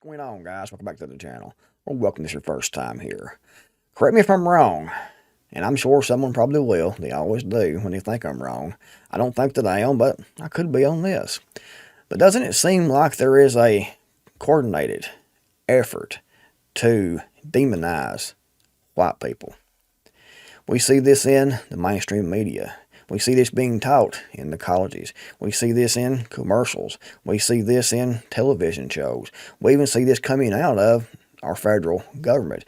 going on, guys? Welcome back to the channel. Or welcome if it's your first time here. Correct me if I'm wrong, and I'm sure someone probably will. They always do when they think I'm wrong. I don't think that I am, but I could be on this. But doesn't it seem like there is a coordinated effort to demonize white people? We see this in the mainstream media. We see this being taught in the colleges. We see this in commercials. We see this in television shows. We even see this coming out of our federal government,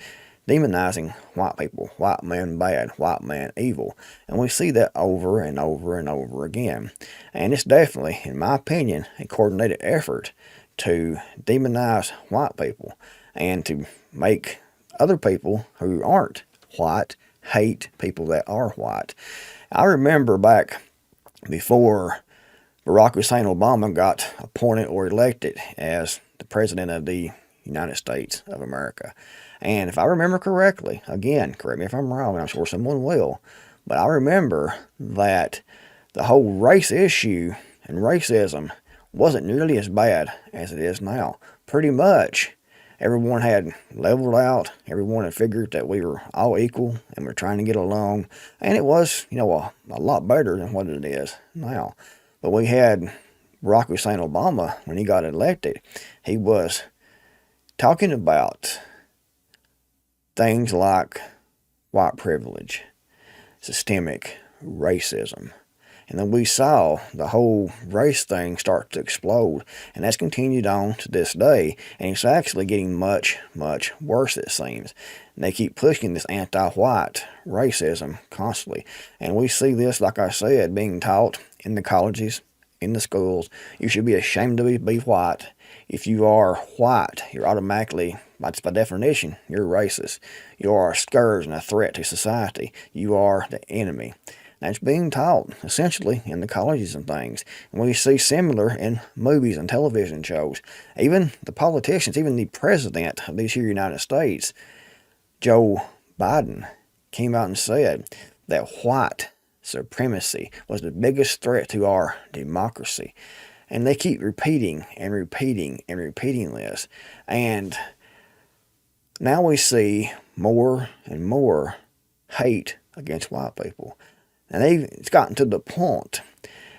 demonizing white people, white man bad, white man evil. And we see that over and over and over again. And it's definitely, in my opinion, a coordinated effort to demonize white people and to make other people who aren't white hate people that are white. I remember back before Barack Hussein Obama got appointed or elected as the President of the United States of America. And if I remember correctly, again, correct me if I'm wrong, I'm sure someone will, but I remember that the whole race issue and racism wasn't nearly as bad as it is now. Pretty much everyone had leveled out. Everyone had figured that we were all equal and we're trying to get along. And it was, a lot better than what it is now. But we had Barack Hussein Obama, when he got elected, he was talking about things like white privilege, systemic racism. And then we saw the whole race thing start to explode. And that's continued on to this day. And it's actually getting much, much worse, it seems. And they keep pushing this anti-white racism constantly. And we see this, like I said, being taught in the colleges, in the schools. You should be ashamed to be white. If you are white, you're automatically, by definition, you're racist. You are a scourge and a threat to society. You are the enemy. That's being taught, essentially, in the colleges and things. And we see similar in movies and television shows. Even the politicians, even the president of these here United States, Joe Biden, came out and said that white supremacy was the biggest threat to our democracy. And they keep repeating and repeating and repeating this. And now we see more and more hate against white people. And it's gotten to the point,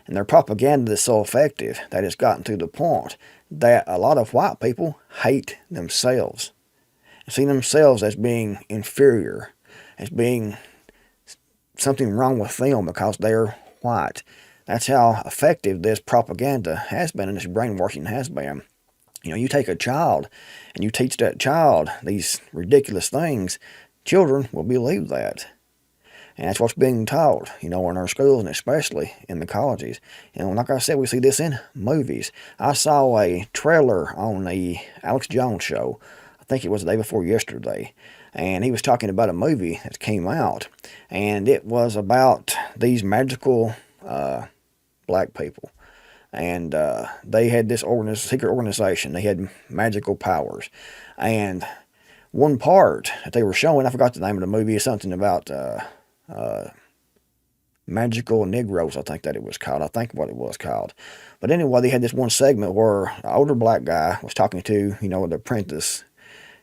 and their propaganda is so effective that it's gotten to the point that a lot of white people hate themselves, and see themselves as being inferior, as being something wrong with them because they're white. That's how effective this propaganda has been and this brainwashing has been. You take a child and you teach that child these ridiculous things, children will believe that. And that's what's being taught, in our schools and especially in the colleges. And like I said, we see this in movies. I saw a trailer on the Alex Jones show. I think it was the day before yesterday. And he was talking about a movie that came out. And it was about these magical black people. And they had this secret organization. They had magical powers. And one part that they were showing, I forgot the name of the movie, is something about Magical Negroes, I think that it was called. I think what it was called. But anyway, they had this one segment where an older black guy was talking to, the apprentice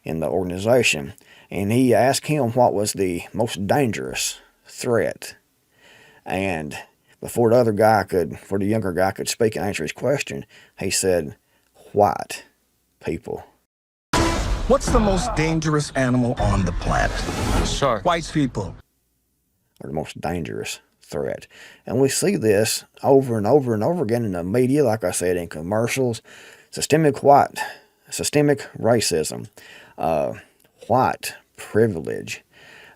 in the organization. And he asked him what was the most dangerous threat. And before the younger guy could speak and answer his question, he said, white people. What's the most dangerous animal on the planet? Shark. White people. Are the most dangerous threat. And we see this over and over and over again in the media, like I said, in commercials, systemic racism, white privilege.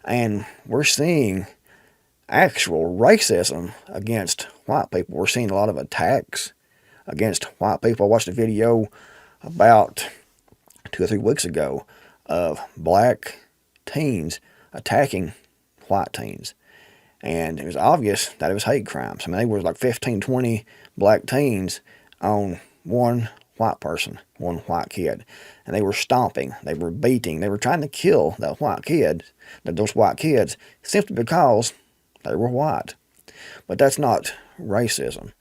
And we're seeing actual racism against white people. We're seeing a lot of attacks against white people. I watched a video about 2 or 3 weeks ago of black teens attacking white teens. And it was obvious that it was hate crimes. I mean, there was like 15, 20 black teens on one white person, one white kid. And they were stomping, they were beating, they were trying to kill those white kids, simply because they were white. But that's not racism,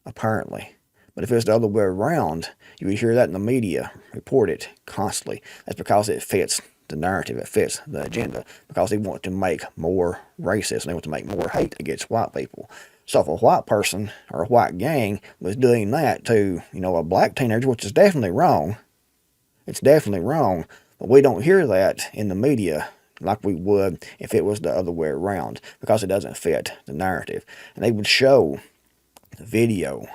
apparently. But if it's the other way around, you would hear that in the media, report it constantly. That's because it fits the narrative, it fits the agenda, because they want to make more racist, and they want to make more hate against white people. So if a white person or a white gang was doing that to, a black teenager, which is definitely wrong, it's definitely wrong, but we don't hear that in the media like we would if it was the other way around, because it doesn't fit the narrative. And they would show the video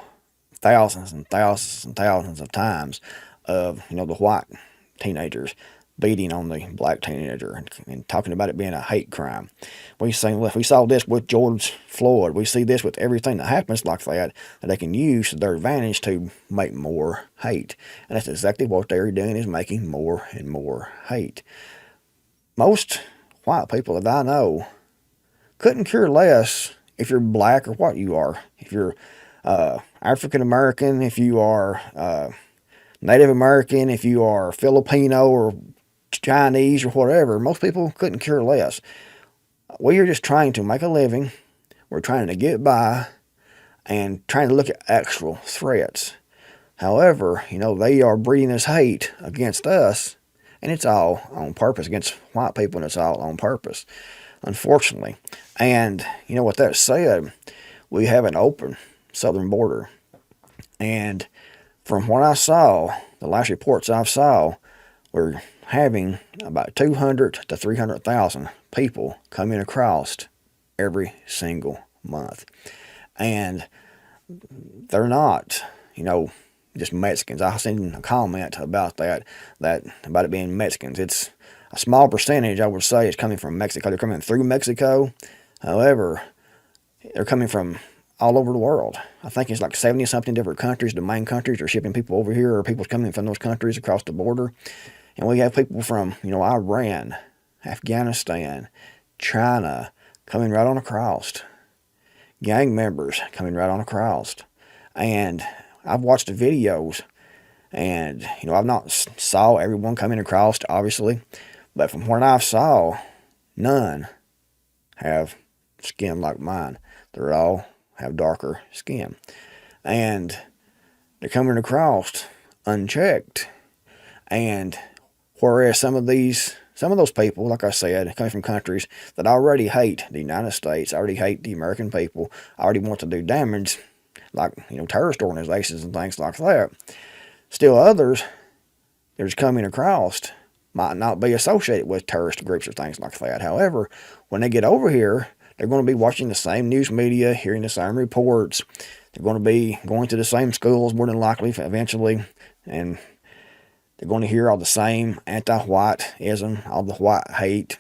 thousands and thousands and thousands of times of, the white teenagers beating on the black teenager and talking about it being a hate crime. We saw this with George Floyd. We see this with everything that happens like that they can use to their advantage to make more hate. And that's exactly what they're doing, is making more and more hate. Most white people that I know couldn't care less if you're black or what you are. If you're African American, if you are Native American, if you are Filipino or Chinese or whatever, most people couldn't care less. We are just trying to make a living. We're trying to get by and trying to look at actual threats. However, they are breeding this hate against us, and it's all on purpose, against white people, and it's all on purpose, unfortunately. And, with that said, we have an open southern border. And from what I saw, the last reports I saw, we're having about 200 to 300,000 people coming across every single month. And they're not, just Mexicans. I seen a comment about that about it being Mexicans. It's a small percentage, I would say, is coming from Mexico. They're coming through Mexico. However, they're coming from all over the world. I think it's like 70-something different countries. The main countries are shipping people over here, or people coming from those countries across the border. And we have people from, Iran, Afghanistan, China, coming right on across. Gang members coming right on across. And I've watched the videos, and, I've not saw everyone coming across, obviously. But from what I saw, none have skin like mine. They're all have darker skin. And they're coming across unchecked. And whereas some of those people, like I said, coming from countries that already hate the United States, already hate the American people, already want to do damage, like, terrorist organizations and things like that. Still others, they're just coming across, might not be associated with terrorist groups or things like that. However, when they get over here, they're going to be watching the same news media, hearing the same reports. They're going to be going to the same schools, more than likely, eventually, and they're going to hear all the same anti-whiteism, all the white hate.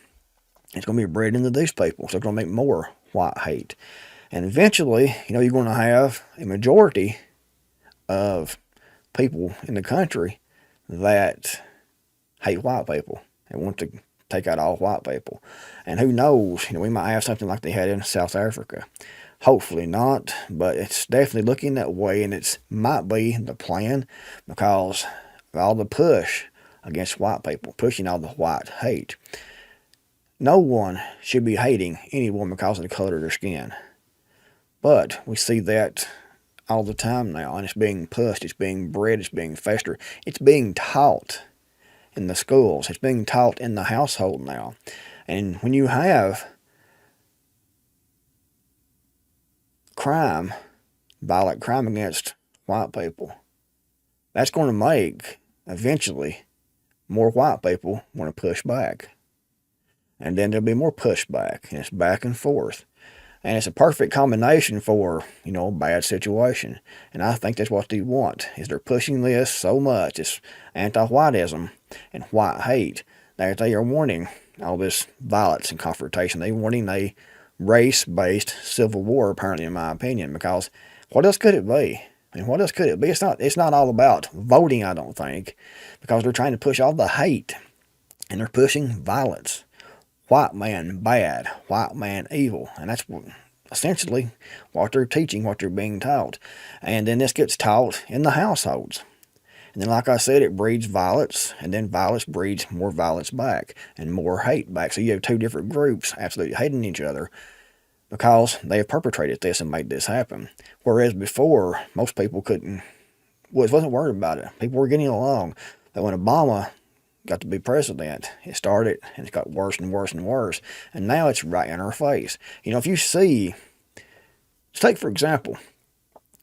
It's going to be bred into these people, so it's going to make more white hate. And eventually, you're going to have a majority of people in the country that hate white people and want to take out all white people. And who knows, we might have something like they had in South Africa. Hopefully not, but it's definitely looking that way, and it might be the plan, because of all the push against white people, pushing all the white hate. No one should be hating anyone because of the color of their skin. But we see that all the time now, and it's being pushed, it's being bred, it's being festered, it's being taught in the schools, it's being taught in the household now. And when you have violent crime against white people, that's going to make, eventually, more white people want to push back. And then there'll be more pushback, and it's back and forth. And it's a perfect combination for, a bad situation. And I think that's what they want, is they're pushing this so much, this anti-whiteism and white hate, that they are wanting all this violence and confrontation. They're wanting a race-based civil war, apparently, in my opinion, because what else could it be? I mean, what else could it be? It's not all about voting, I don't think, because they're trying to push all the hate, and they're pushing violence. White man bad, white man evil. And that's essentially what they're teaching, what they're being taught. And then this gets taught in the households. And then, like I said, it breeds violence, and then violence breeds more violence back and more hate back. So you have two different groups absolutely hating each other because they have perpetrated this and made this happen. Whereas before, most people couldn't wasn't worried about it. People were getting along. But when Obama got to be president, it started and it got worse and worse and worse. And now it's right in our face. You know, if you see, let's take for example,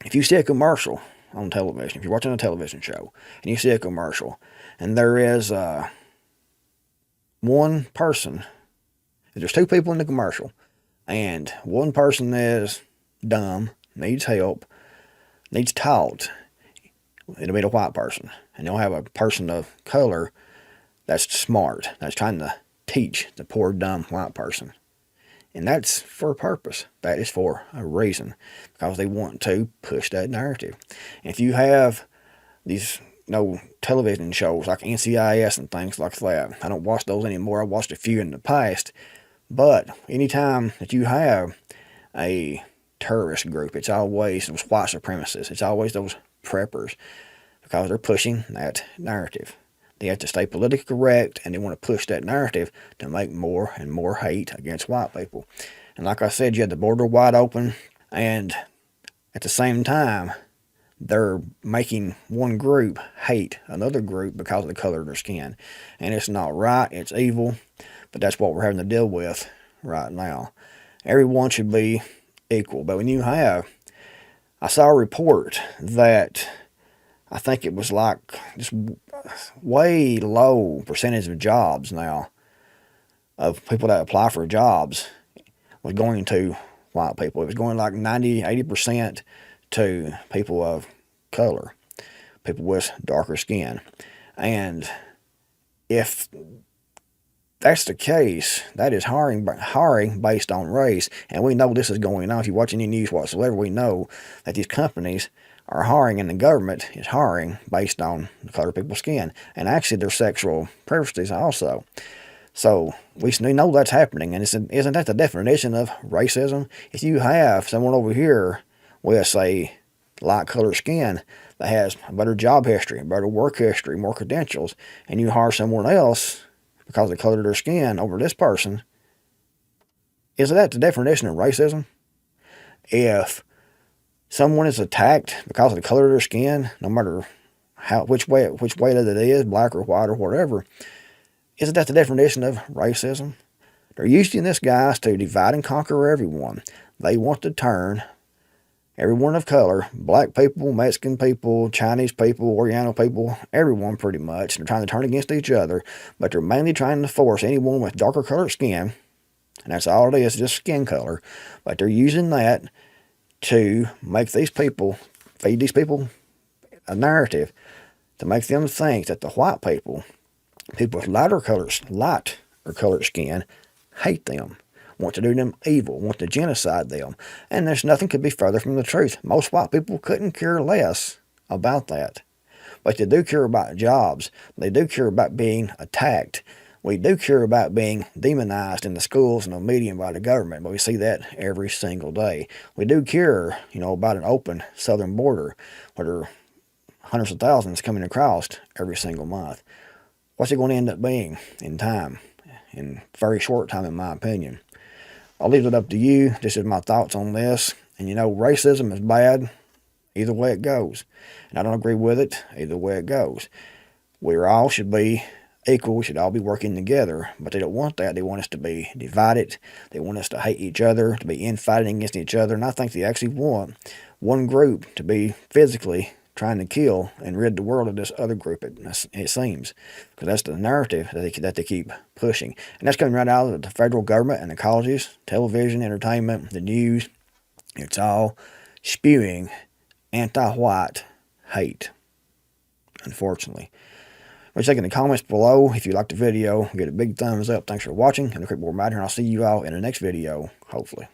if you see a commercial on television, if you're watching a television show and you see a commercial and there is one person, if there's two people in the commercial and one person is dumb, needs help, needs taught, it'll be the white person. And you'll have a person of color that's smart, that's trying to teach the poor, dumb white person. And that's for a purpose. That is for a reason. Because they want to push that narrative. And if you have these television shows like NCIS and things like that, I don't watch those anymore. I watched a few in the past. But anytime that you have a terrorist group, it's always those white supremacists. It's always those preppers. Because they're pushing that narrative. They have to stay politically correct, and they want to push that narrative to make more and more hate against white people. And like I said, you had the border wide open, and at the same time, they're making one group hate another group because of the color of their skin. And it's not right, it's evil, but that's what we're having to deal with right now. Everyone should be equal, but when you have, I saw a report that I think it was like just way low percentage of jobs now, of people that apply for jobs, was going to white people. It was going like 90, 80% to people of color, people with darker skin. And if that's the case, that is hiring based on race. And we know this is going on. If you watch any news whatsoever, we know that these companies are hiring, and the government is hiring based on the color of people's skin, and actually their sexual preferences also. So we know that's happening, and isn't that the definition of racism? If you have someone over here with, say, light colored skin that has a better job history, a better work history, more credentials, and you hire someone else because of the color of their skin over this person, isn't that the definition of racism? If someone is attacked because of the color of their skin, no matter which way that it is, black or white or whatever, isn't that the definition of racism? They're using this, guys, to divide and conquer everyone. They want to turn everyone of color, black people, Mexican people, Chinese people, Oriental people, everyone pretty much. They're trying to turn against each other, but they're mainly trying to force anyone with darker colored skin, and that's all it is, just skin color, but they're using that to make these people, feed these people a narrative to make them think that the white people with lighter colored skin, hate them, want to do them evil, want to genocide them. And there's nothing could be further from the truth. Most white people couldn't care less about that. But they do care about jobs. They do care about being attacked. We do care about being demonized in the schools and the media by the government, but we see that every single day. We do care, about an open southern border where there are hundreds of thousands coming across every single month. What's it going to end up being in time? In very short time, in my opinion. I'll leave it up to you. This is my thoughts on this. And racism is bad either way it goes. And I don't agree with it either way it goes. We all should be equal. We should all be working together. But they don't want that. They want us to be divided. They want us to hate each other, to be infighting against each other. And I think they actually want one group to be physically trying to kill and rid the world of this other group, it seems. Because that's the narrative that they keep pushing. And that's coming right out of the federal government and the colleges, television, entertainment, the news. It's all spewing anti-white hate, unfortunately. Check in the comments below. If you liked the video, give it a big thumbs up. Thanks for watching. I'm the Creekmore Matter, and I'll see you all in the next video, hopefully.